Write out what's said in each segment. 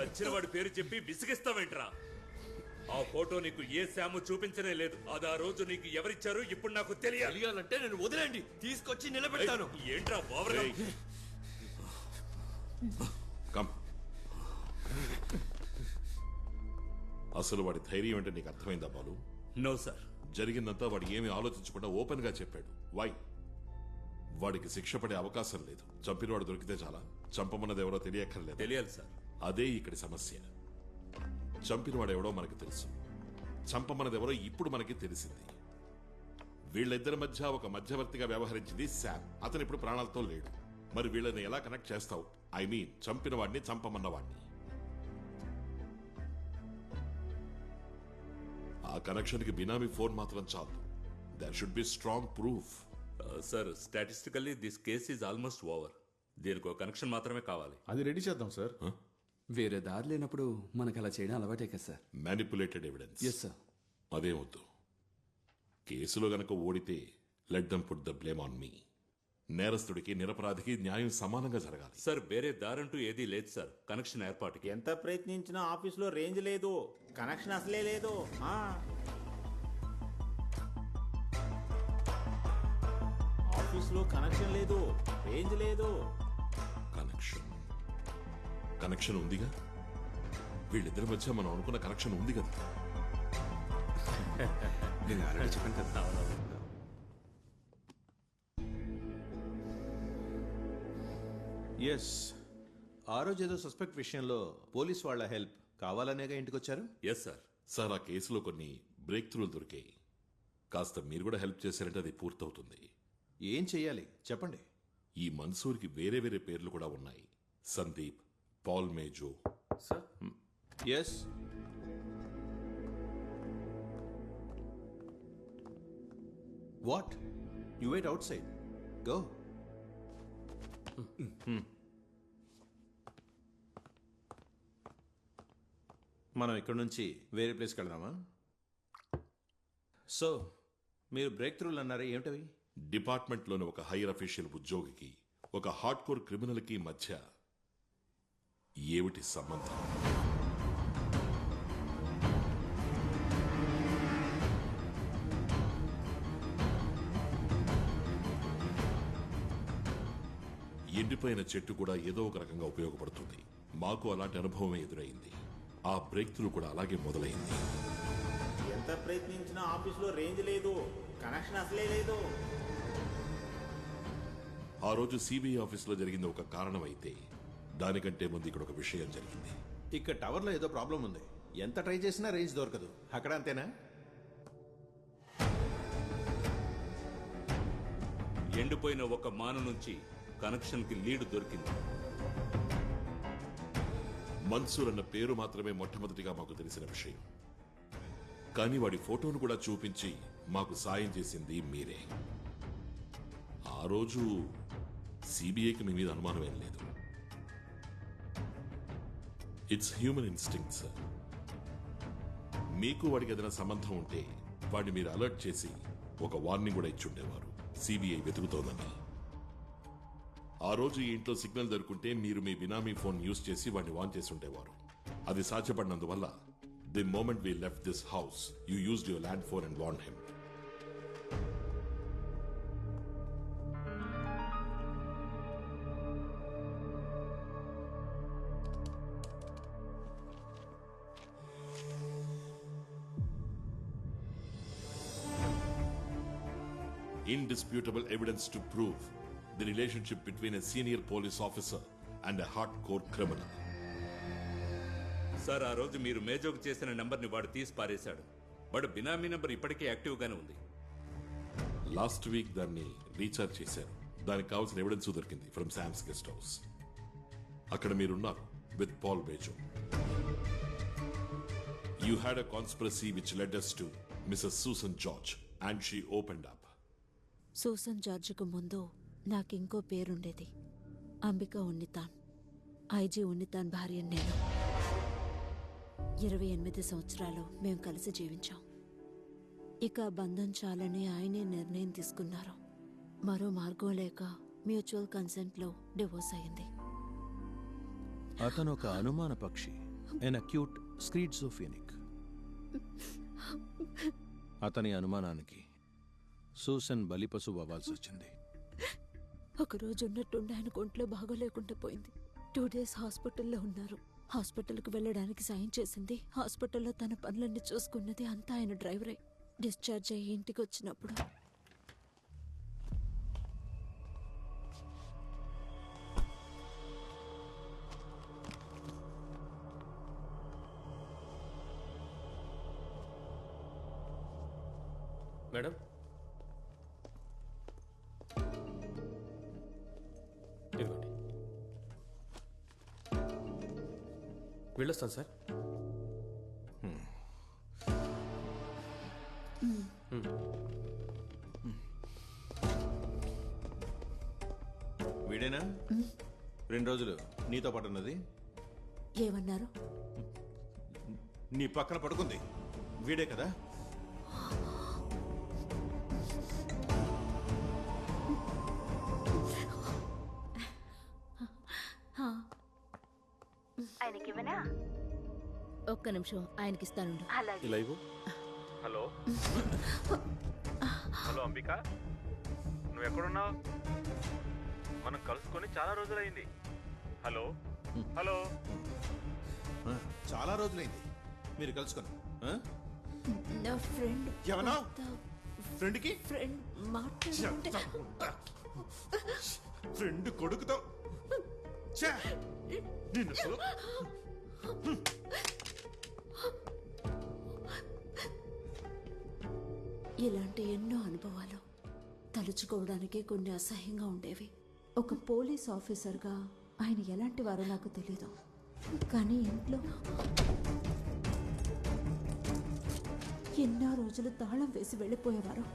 చచ్చిన వాడి పేరు చెప్పి విసిగిస్తావేంట్రా? ఆ ఫోటో నీకు ఏ శాము చూపించనే లేదు. అది ఆ రోజు నీకు ఎవరిచ్చారు ఇప్పుడు నాకు తెలియాలంటే నేను వదిలేండి, తీసుకొచ్చి నిలబెడతాను. ఏంట్రా బావరా? కమ్. అసలు వాడి ధైర్యం అంటే నీకు అర్థమైందా బాలు? No sir. జరిగిందంతా వాడు ఏమీ ఆలోచించకుండా ఓపెన్ గా చెప్పాడు. వై? వాడికి శిక్ష పడే అవకాశం లేదు. చంపినవాడు దొరికితే చాలా, చంపమన్నది ఎవరో తెలియక్కర్లేదు. తెలియాలి సార్. అదే ఇక్కడి సమస్య. చంపినవాడెవడో మనకు తెలుసు, చంపమన్నదెవరో ఇప్పుడు మనకి తెలిసింది. వీళ్ళిద్దరి మధ్య ఒక మధ్యవర్తిగా వ్యవహరించింది శామ్. అతను ఇప్పుడు ప్రాణాలతో లేడు. మరి వీళ్ళని ఎలా కనెక్ట్ చేస్తావు? ఐ మీన్ చంపిన వాడిని, చంపమన్నవాడిని. ఆ కనెక్షన్ కి బినామీ ఫోన్ మాత్రం చాలు. There should be strong proof. Sir, statistically this case is almost over. దీనికి ఒక కనెక్షన్ మాత్రమే కావాలి. అది రెడీ చేద్దాం సార్. వేరే దారి లేనప్పుడు మనకు అలా చేయడం అలవాటే కదా sir. Manipulated evidence. Yes sir. అదేమొద్దు. కేసులో గనక ఓడితే let them put the blame on me. నేరస్తుడికి నిరపరాధికి న్యాయం సమానంగా జరగాలి. సార్, వేరే దారంటూ ఏదీ లేదు సార్. కనెక్షన్ ఏర్పాటుకి ఎంత ప్రయత్నించినా ఆఫీస్లో రేంజ్ లేదు, కనెక్షన్ అసలే లేదు. ఆఫీస్లో కనెక్షన్ లేదు, రేంజ్ లేదు. కనెక్షన్ ఉందిగా. వీళ్ళిద్దరి మధ్య మనం అనుకున్న కనెక్షన్ ఉంది కదా. నేను ఆల్రెడీ చెప్పాను కదా. ఎస్, ఆ రోజు ఏదో సస్పెక్ట్ విషయంలో పోలీస్ వాళ్ళ హెల్ప్ కావాలనేగా ఇంటికి వచ్చారు. Yes sir. సార్, ఆ కేసులో కొన్ని బ్రేక్ త్రూలు దొరికాయి. కాస్త మీరు కూడా హెల్ప్ చేశారంటే అది పూర్తవుతుంది. ఏం చెయ్యాలి చెప్పండి. ఈ మన్సూర్కి వేరే వేరే పేర్లు కూడా ఉన్నాయి. Sandeep, Paul Mejo. Sir yes. What? You wait outside. Go. మనం ఇక్కడ నుంచి వేరే ప్లేస్కి వెళ్దామా? సో మీరు బ్రేక్ త్రూలు అన్నారా, ఏమిటవి? డిపార్ట్మెంట్లోని ఒక హైయర్ అఫీషియల్ ఉద్యోగికి ఒక హార్డ్ కోర్ క్రిమినల్కి మధ్య ఏమిటి సంబంధం? ఎండిపోయిన చెట్టు కూడా ఏదో ఒక రకంగా ఉపయోగపడుతుంది. మాకు అలాంటి అనుభవమే ఎదురైంది. ఆ బ్రేక్ త్రూ కూడా అలాగే మొదలైంది. ఎంత ప్రయత్నించినా ఆఫీస్లో రేంజ్ లేదు, కనెక్షన్ అసలే లేదు. ఆ రోజు సిబిఐ ఆఫీసులో జరిగింది ఒక కారణం అయితే, దానికంటే ముందు ఇక్కడ ఒక విషయం జరిగింది. ఇక్కడ టవర్లో ఏదో ప్రాబ్లం ఉంది. ఎంత ట్రై చేసినా రేంజ్ దొరకదు. అక్కడ అంతేనా? ఎండిపోయిన ఒక మాను నుంచి కనెక్షన్ కి లీడ్ దొరికింది. మన్సూర్ అన్న పేరు మాత్రమే మొట్టమొదటిగా మాకు తెలిసిన విషయం. కానీ వాడి ఫోటోను కూడా చూపించి మాకు సాయం చేసింది మీరే. ఆ రోజు సిబిఐకి మీ మీద అనుమానం ఏం లేదు. It's human instinct sir. మీకు వాడికి ఏదైనా సంబంధం ఉంటే వాడిని మీరు అలర్ట్ చేసి ఒక వార్నింగ్ కూడా ఇచ్చుండేవారు, సిబిఐ వెతుకుతోందని. ఆ రోజు ఈ ఇంట్లో సిగ్నల్ దొరుకుంటే మీరు మీ బినామీ ఫోన్ యూజ్ చేసి వాడిని వాన్ చేసి ఉండేవారు. అది సాధ్యపడినందువల్ల the moment we left this house you used your land phone and warn him. Indisputable evidence to prove the relationship between a senior police officer and a hardcore criminal. Sir, ఆ రోజు మీరు మేజోకు చేసిన నెంబర్ని వాడు తీసి పారేశాడు. వాడు బినామీ నెంబర్ ఇప్పటికే యాక్టివ్ గానే ఉంది. లాస్ట్ వీక్ దాన్ని రీఛార్జ్ చేశారు. దానికి కావాల్సిన ఎవిడెన్స్ దొరికింది ఫ్రమ్ శామ్స్ గెస్ట్ హౌస్. అక్కడ మీరున్నారు with Paul Bejo. You had a conspiracy which led us to Mrs. Susan George and she opened up. Susan జార్జ్కు ముందు నాకింకో పేరుండేది, అంబిక ఉన్నితాన్. ఐజీ ఉన్నితాన్ భార్య నేను. 28 సంవత్సరాలు మేము కలిసి జీవించాం. ఇక బంధం చాలని ఆయనే నిర్ణయం తీసుకున్నారు. మరో మార్గం లేక మ్యూచువల్ కన్సెంట్లో డివోర్స్ అయింది. అతను ఒక అనుమాన పక్షి. ఎన్ అక్యూట్ స్క్రీడ్జోఫెనిక్. అతని అనుమానానికి సూసన్ బలిపశువు అవ్వాల్సి వచ్చింది. ఒకరోజు ఉన్నట్టుండి ఆయనకు ఒంట్లో బాగోలేకుండా పోయింది. 2 days హాస్పిటల్లో ఉన్నారు. హాస్పిటల్కి వెళ్ళడానికి సాయం చేసింది, హాస్పిటల్లో తన పనులన్నీ చూసుకున్నది అంతా ఆయన డ్రైవరే. డిశ్చార్జ్ అయ్యి ఇంటికి వచ్చినప్పుడు మేడం, ఇదిగోండి. వెళ్ళొస్తాను సార్. వీడేనా 2 రోజులు నీతో పాటు ఉన్నది? ఏమన్నారు? నీ పక్కన పడుకుంది వీడే కదా? ఆయనకివ్వనా? ఒక్క నిమిషం, ఆయనకిస్తానుండు. ఇలా ఇవ్వు. హలో హలో అంబిక, నువ్వు ఎక్కడున్నావు? మనం కలుసుకొని చాలా రోజులైంది. హలో హలో చాలా రోజులైంది మీరు కలుసుకొని. నా ఫ్రెండ్ ఏమన్నా? ఫ్రెండ్కి ఫ్రెండ్ మాట్లాడుతుంటే ఫ్రెండ్ కొడుకుతో ఛే! నిన్ను అసలు ఇలాంటి ఎన్నో అనుభవాలు తలుచుకోవడానికే కొన్ని అసహ్యంగా ఉండేవి. ఒక పోలీస్ ఆఫీసర్గా ఆయన ఎలాంటి వారో నాకు తెలీదు, కానీ ఇంట్లో ఎన్నో రోజులు తాళం వేసి వెళ్ళిపోయేవారు.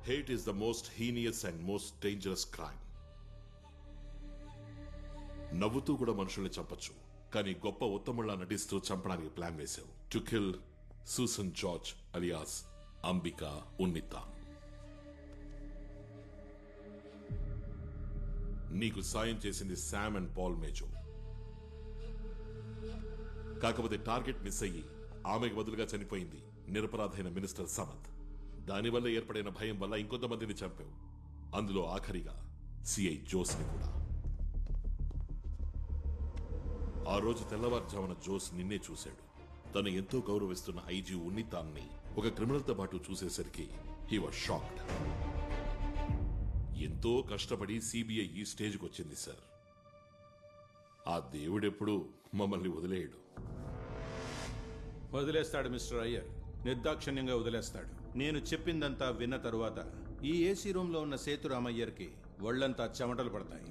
Hate is the most heinous and most dangerous crime. నవ్వుతూ కూడా మనుషుల్ని చంపచ్చు, కానీ గొప్ప ఉత్తముళ్ళ నటిస్తూ చంపడానికి ప్లాన్ వేశావు. To kill Susan George alias Ambika Unnitha. నీకు సాయం చేసింది శామ్ అండ్ పాల్ మేజో. కాకపోతే టార్గెట్ మిస్ అయ్యి ఆమెకు బదులుగా చనిపోయింది నిరపరాధైన మినిస్టర్ సమత్. దానివల్ల ఏర్పడిన భయం వల్ల ఇంకొంతమందిని చంపావు, అందులో ఆఖరిగా సిఐ జోస్ని కూడా. ఆ రోజు తెల్లవారుజామున జోస్ నిన్నే చూశాడు. తను ఎంతో గౌరవిస్తున్న ఐజీ ఉన్నితాన్ని ఒక క్రిమినల్తో పాటు చూసేసరికి హీ వాజ్ షాక్డ్. ఎంతో కష్టపడి సిబిఐ ఈ స్టేజ్కి వచ్చింది సార్. ఆ దేవుడెప్పుడు మమ్మల్ని వదిలేయడు. వదిలేస్తాడు మిస్టర్ అయ్యర్, నిర్దాక్షిణ్యంగా వదిలేస్తాడు. నేను చెప్పిందంతా విన్న తరువాత ఈ ఏసీ రూమ్లో ఉన్న సేతురామయ్యర్కి ఒళ్లంతా చెమటలు పడతాయి.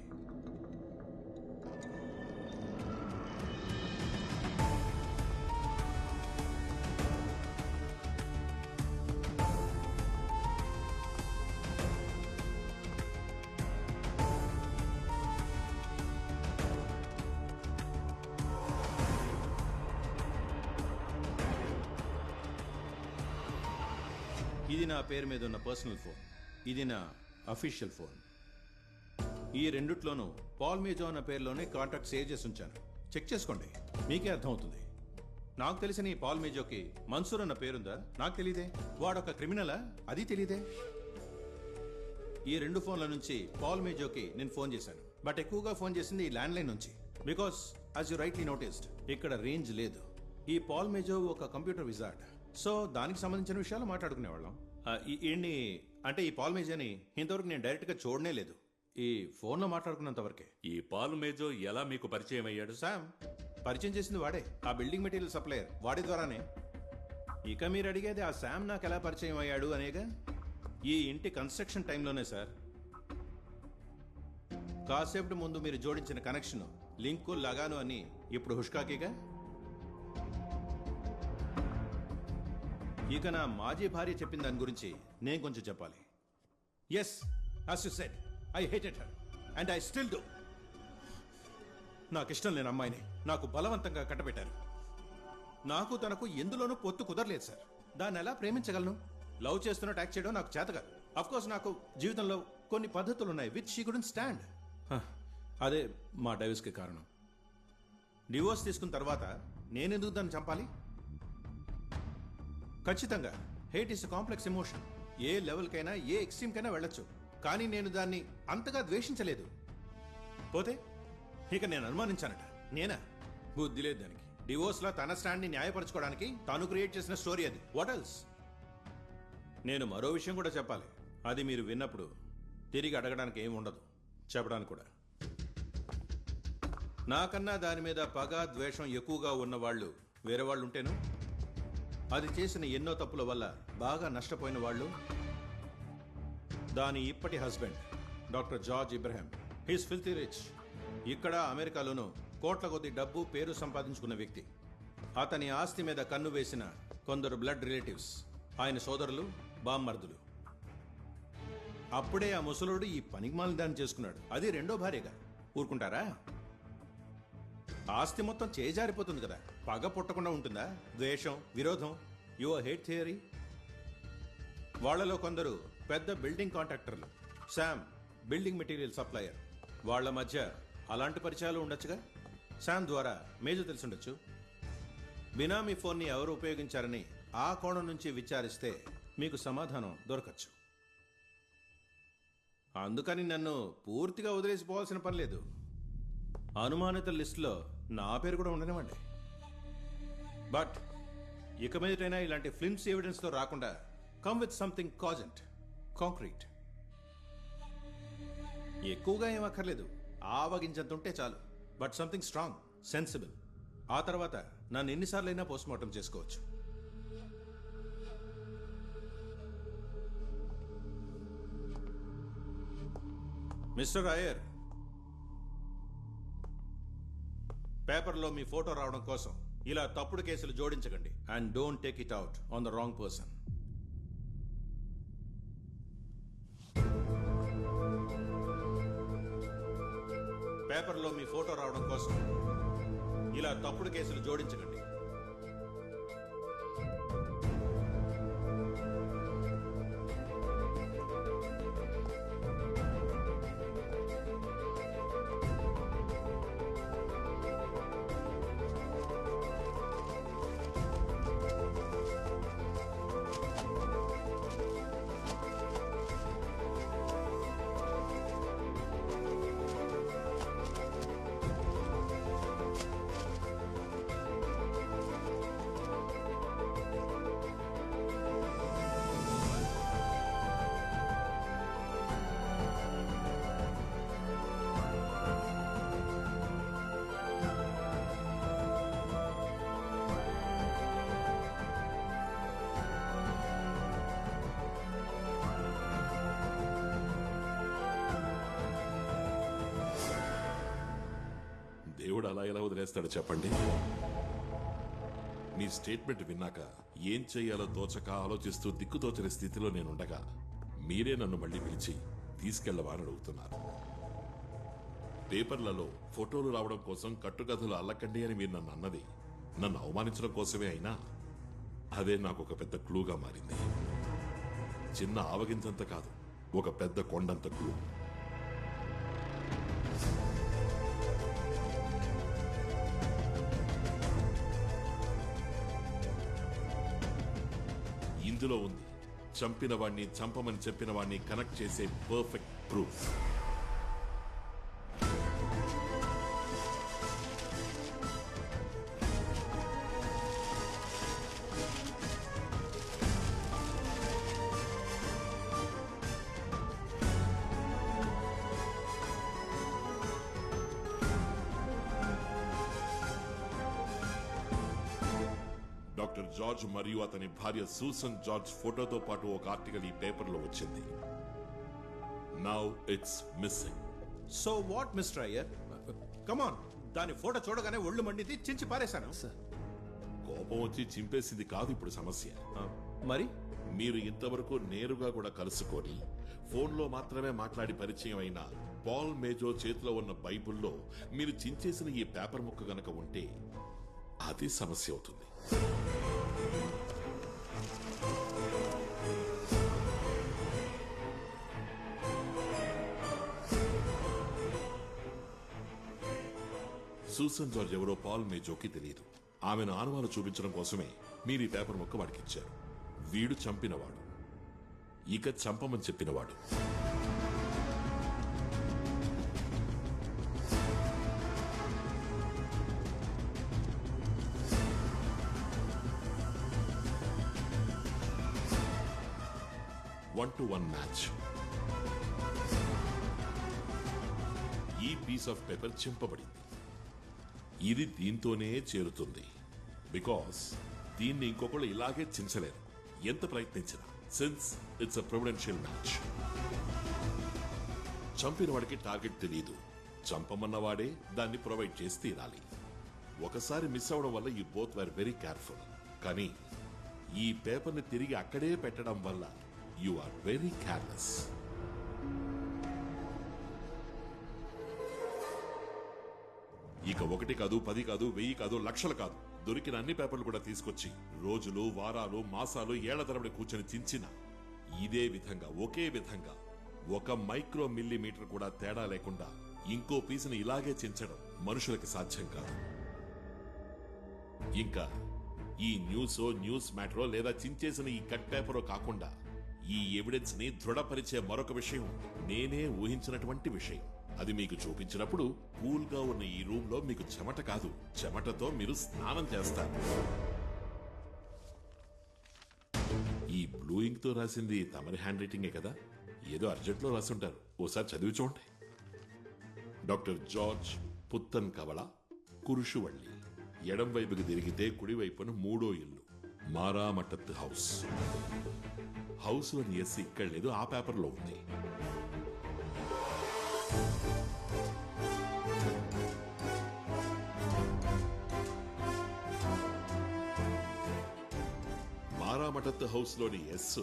ఇది నా పేరు మీద ఉన్న పర్సనల్ ఫోన్, ఇది నా అఫీషియల్ ఫోన్. ఈ రెండిట్లోనూ పాల్ మేజో అన్న పేరులోనే కాంటాక్ట్ సేవ్ చేసి ఉంచాను. చెక్ చేసుకోండి, మీకే అర్థమవుతుంది. నాకు తెలిసిన ఈ పాల్ మేజోకి మన్సూర్ అన్న పేరుందా? నాకు తెలీదే. వాడొక క్రిమినలా? అది తెలీదే. ఈ 2 ఫోన్ల నుంచి పాల్ మేజోకి నేను ఫోన్ చేశాను, బట్ ఎక్కువగా ఫోన్ చేసింది ఈ ల్యాండ్ లైన్ నుంచి. Because as you rightly noticed, ఇక్కడ రేంజ్ లేదు. ఈ పాల్ మేజో ఒక కంప్యూటర్ విజార్డ్, సో దానికి సంబంధించిన విషయాలు మాట్లాడుకునేవాళ్ళం. ఏంటి అంటే ఈ పాల్ మేజోని ఇంతవరకు నేను డైరెక్ట్గా చూడనే లేదు, ఈ ఫోన్లో మాట్లాడుకున్నంత వరకే. ఈ పాల్ మేజో ఎలా మీకు పరిచయం అయ్యాడు? శామ్ పరిచయం చేసింది వాడే, ఆ బిల్డింగ్ మెటీరియల్ సప్లయర్, వాడి ద్వారానే. ఇక మీరు అడిగేది ఆ శామ్ నాకు ఎలా పరిచయం అయ్యాడు అనేగా. ఈ ఇంటి కన్స్ట్రక్షన్ టైంలోనే సార్. కాసేపటి ముందు మీరు జోడించిన కనెక్షన్, లింకు, లగాను అని ఇప్పుడు హుష్కాకేగా. ఇక నా మాజీ భార్య చెప్పిన దాని గురించి నేను కొంచెం చెప్పాలి. Yes, as you said, I hated her and I still do. నాకు ఇష్టం లేని అమ్మాయిని నాకు బలవంతంగా కట్టబెట్టారు. నాకు తనకు ఎందులోనూ పొత్తు కుదరలేదు సార్. దాన్ని ఎలా ప్రేమించగలను? లవ్ చేస్తున్న ట్యాక్ చేయడం నాకు చేతగాదు. కోర్స్ నాకు జీవితంలో కొన్ని పద్ధతులు ఉన్నాయి విచ్ షీ కుడెంట్ స్టాండ్. అదే మా డైవర్స్కి కారణం. డివోర్స్ తీసుకున్న తర్వాత నేనెందుకు దాన్ని చంపాలి? ఖచ్చితంగా హేట్ ఈస్ కాంప్లెక్స్ ఎమోషన్. ఏ లెవెల్కైనా ఏ ఎక్స్ట్రీమ్కైనా వెళ్ళొచ్చు. కానీ నేను దాన్ని అంతగా ద్వేషించలేదు. పోతే ఇక నేను అనుమానించానట. నేనా? బుద్ధి లేదు దానికి. డివోర్స్లో తన స్టాండ్ని న్యాయపరచుకోవడానికి తాను క్రియేట్ చేసిన స్టోరీ అది. What else? నేను మరో విషయం కూడా చెప్పాలి. అది మీరు విన్నప్పుడు తిరిగి అడగడానికి ఏమి ఉండదు, చెప్పడానికి కూడా. నాకన్నా దాని మీద పగ ద్వేషం ఎక్కువగా ఉన్నవాళ్ళు వేరే వాళ్ళు ఉంటేను, అది చేసిన ఎన్నో తప్పుల వల్ల బాగా నష్టపోయిన వాళ్ళు దాని ఇప్పటి husband doctor George ఇబ్రహాం. He's filthy rich. ఇక్కడ అమెరికాలోనూ కోట్ల కొద్ది డబ్బు పేరు సంపాదించుకున్న వ్యక్తి. అతని ఆస్తి మీద కన్ను వేసిన కొందరు బ్లడ్ రిలేటివ్స్, ఆయన సోదరులు, బామ్మర్దులు. అప్పుడే ఆ ముసలుడు ఈ పనికిమాలిన దాన్ని చేసుకున్నాడు. అది రెండో భార్యగా. ఊరుకుంటారా? ఆస్తి మొత్తం చేజారిపోతుంది కదా. పగ పుట్టకుండా ఉంటుందా? ద్వేషం, విరోధం, యువర్ హేట్ థియరీ. వాళ్లలో కొందరు పెద్ద బిల్డింగ్ కాంట్రాక్టర్లు, శామ్ బిల్డింగ్ మెటీరియల్ సప్లయర్. వాళ్ల మధ్య అలాంటి పరిచయాలు ఉండొచ్చుగా. శామ్ ద్వారా మేజర్ తెలుసుండొచ్చు. బినామీ ఫోన్ని ఎవరు ఉపయోగించారని ఆ కోణం నుంచి విచారిస్తే మీకు సమాధానం దొరకచ్చు. అందుకని నన్ను పూర్తిగా వదిలేసిపోవాల్సిన పని లేదు. అనుమానిత లిస్టులో నా పేరు కూడా ఉండనివ్వండి. బట్ ఇక మీదటైనా ఇలాంటి ఫిల్మ్స్ ఎవిడెన్స్తో రాకుండా come with something cogent, concrete. ఎక్కువగా ఏం అక్కర్లేదు, ఆవగించంత ఉంటే చాలు. But something strong, sensible. ఆ తర్వాత నన్ను ఎన్నిసార్లైనా పోస్ట్మార్టం చేసుకోవచ్చు. మిస్టర్ అయ్యర్, పేపర్లో మీ ఫోటో రావడం కోసం ఇలా తప్పుడు కేసులు జోడించకండి. And don't take it out on the wrong person. పేపర్లో మీ ఫోటో రావడం కోసం ఇలా తప్పుడు కేసులు జోడించకండి. దేవుడు అలా ఎలా వదిలేస్తాడు చెప్పండి? మీ స్టేట్మెంట్ విన్నాక ఏం చెయ్యాలో తోచక ఆలోచిస్తూ దిక్కుతోచని స్థితిలో నేనుండగా మీరే నన్ను మళ్ళీ పిలిచి తీసుకెళ్లవా అని అడుగుతున్నారు. పేపర్లలో ఫోటోలు రావడం కోసం కట్టుకథలు అల్లకండి అని మీరు నన్ను అన్నది నన్ను అవమానించడం కోసమే అయినా అదే నాకు ఒక పెద్ద క్లూగా మారింది. చిన్న ఆవగించంత కాదు, ఒక పెద్ద కొండంత క్లూ. ఇందులో ఉంది చంపిన వాణ్ణి చంపమని చెప్పిన వాణ్ణి కనెక్ట్ చేసే పర్ఫెక్ట్ ప్రూఫ్. డాక్టర్ జార్జ్ మరియు అతని భార్య సూసన్ జార్జ్ ఫోటోతో పాటు ఒక ఆర్టికల్ ఈ పేపర్లో వచ్చింది. Now it's missing. So what mister Iyer? Come on, దాని ఫోటో చూడగానే ఒళ్ళు మండిది, చించి పారేశాను. కోపం వచ్చి చింపేసింది కాదు ఇప్పుడు సమస్య. మరి మీరు ఇంతవరకు నేరుగా కూడా కలుసుకొని ఫోన్లో మాత్రమే మాట్లాడి పరిచయం అయిన పాల్ మేజో చేతిలో ఉన్న బైబుల్లో మీరు చించేసిన ఈ పేపర్ ముక్క గనక ఉంటే అది సమస్య అవుతుంది. సూసన్ జార్జ్ ఎవరో పాల్ మేజోకి తెలియదు. ఆమెను ఆనవాలు చూపించడం కోసమే మీరు ఈ పేపర్ ముక్క వాడికిచ్చారు. వీడు చంపినవాడు, ఇక చంపమని చెప్పినవాడు. One to one match. ఈ పీస్ ఆఫ్ పేపర్ చింపబడింది. ఇది దీంతోనే చేరుతుంది. బికాస్ దీన్ని ఇంకొకళ్ళు ఇలాగే చించలేరు ఎంత ప్రయత్నించినా, since it's a providential match. చంపిన వాడికి టార్గెట్ తెలియదు, చంపమన్నవాడే దాన్ని ప్రొవైడ్ చేసి తీరాలి. ఒకసారి మిస్ అవడం వల్ల you both were very careful. కానీ ఈ పేపర్ని తిరిగి అక్కడే పెట్టడం వల్ల యు ఆర్ వెరీ కేర్లెస్. ఇక 1 కాదు, 10 కాదు, 1000 కాదు, లక్షలు కాదు, దొరికిన అన్ని పేపర్లు కూడా తీసుకొచ్చి రోజులు, వారాలు, మాసాలు, ఏళ్ల తరబడి కూర్చొని చించిన ఇదే విధంగా, ఒకే విధంగా 1 మైక్రో మిల్లీమీటర్ కూడా తేడా లేకుండా ఇంకో పీసుని ఇలాగే చించడం మనుషులకి సాధ్యం కాదు. ఇంకా ఈ న్యూస్ మ్యాటరో లేదా చించేసిన ఈ కట్ పేపరో కాకుండా ఈ ఎవిడెన్స్ ని దృఢపరిచే మరొక విషయం నేనే ఊహించినటువంటి విషయం. అది మీకు చూపించినప్పుడు కూల్ గా ఉన్న ఈ రూమ్ లో మీకు చెమట కాదు, చెమటతో మీరు స్నానం చేస్తారు. ఈ బ్లూ ఇంక్ తో రాసింది తమరి హ్యాండ్ రైటింగే కదా? ఏదో అర్జెంట్ లో రాసుంటారు, ఓసారి చదివి చూడండి. Doctor George Puthan Kavala, Kurishuvalli. ఎడం వైపుకి తిరిగితే కుడివైపున 3వ ఇల్లు, మారామఠత్ హౌస్. హౌస్ లోని ఎస్ ఇక్కడ లేదు, ఆ పేపర్లో ఉంది. మారామఠత్ హౌస్ లోని ఎస్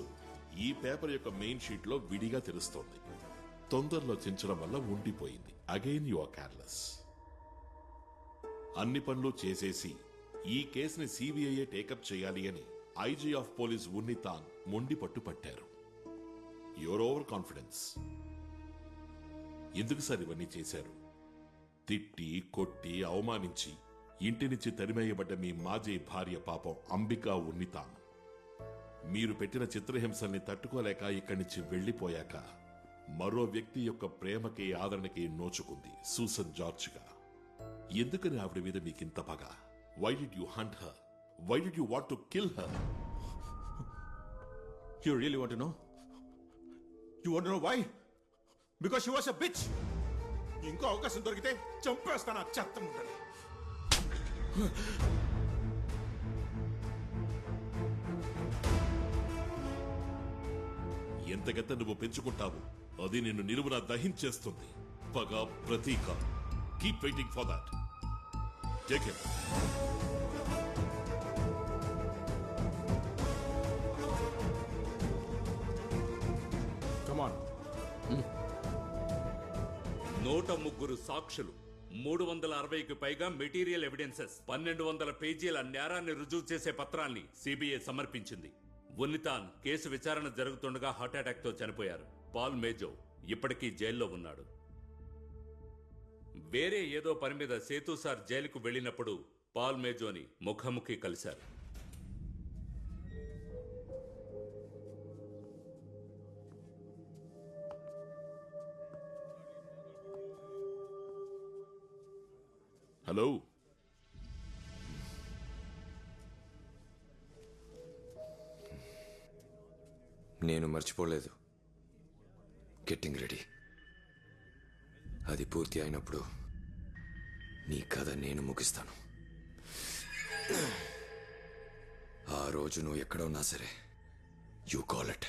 ఈ పేపర్ యొక్క మెయిన్ షీట్ లో విడిగా తెలుస్తోంది. తొందరలో చించడం వల్ల ఉండిపోయింది. Again you are careless. అన్ని పనులు చేసేసి ఈ కేసుని సిబిఐ టేకప్ చేయాలి అని ఐజీ ఆఫ్ పోలీస్ ఉన్నితాన్ మొండి పట్టు పట్టారు. Your over confidence. ఎందుకు సార్ ఇవన్నీ చేశారు? తిట్టి, కొట్టి, అవమానించి ఇంటి నుంచి తరిమేయబడ్డ మీ మాజీ భార్య పాపం అంబికా ఉన్నితాన్ మీరు పెట్టిన చిత్రహింసల్ని తట్టుకోలేక ఇక్కడి నుంచి వెళ్లిపోయాక మరో వ్యక్తి యొక్క ప్రేమకి, ఆదరణకి నోచుకుంది సూసన్ జార్జ్గా. ఎందుకని ఆవిడ మీద మీకింత పగ? Why did you hunt her? Why did you want to kill her? You really want to know? You want to know why? Because she was a bitch. ఇంకో అవకాశం దొరికితే చంపేస్తాను ఆ చెత్త ముందని. ఎంతకెంత నువ్వు పెంచుకుంటావు అది నిన్ను నిలువున దహించేస్తుంది. పగ, ప్రతీక. Keep waiting for that. Take it. Come on. 103 సాక్షులు, 360కి పైగా మెటీరియల్ ఎవిడెన్సెస్, 1200 పేజీల నేరాన్ని రుజువు చేసే పత్రాల్ని సిబిఐ సమర్పించింది. ఉన్నితాన్ కేసు విచారణ జరుగుతుండగా హార్ట్అటాక్ తో చనిపోయారు. పాల్ మేజో ఇప్పటికీ జైల్లో ఉన్నాడు. వేరే ఏదో పని మీద సేతు సార్ జైలుకు వెళ్ళినప్పుడు పాల్ మేజోని ముఖాముఖి కలిశారు. హలో. నేను మర్చిపోలేదు. Getting ready. అది పూర్తి అయినప్పుడు నీ కథ నేను ముగిస్తాను. ఆ రోజు నువ్వు ఎక్కడ ఉన్నా సరే, you call it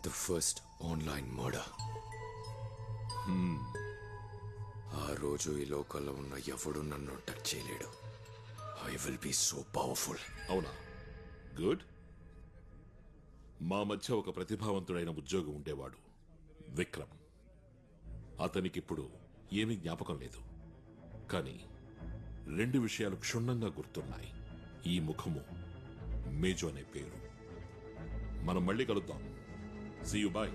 the first online murder. ఆ రోజు ఈ లోకల్లో ఉన్న ఎవడు నన్ను టచ్ చేయలేడు. I will be so powerful. అవునా? గుడ్. మా మధ్య ఒక ప్రతిభావంతుడైన ఉద్యోగి ఉండేవాడు, విక్రమ్. అతనికిప్పుడు ఏమీ జ్ఞాపకం లేదు, కానీ 2 విషయాలు క్షుణ్ణంగా గుర్తున్నాయి. ఈ ముఖము, మేజో అనే పేరు. మనం మళ్ళీ కలుద్దాం. See you. బాయ్.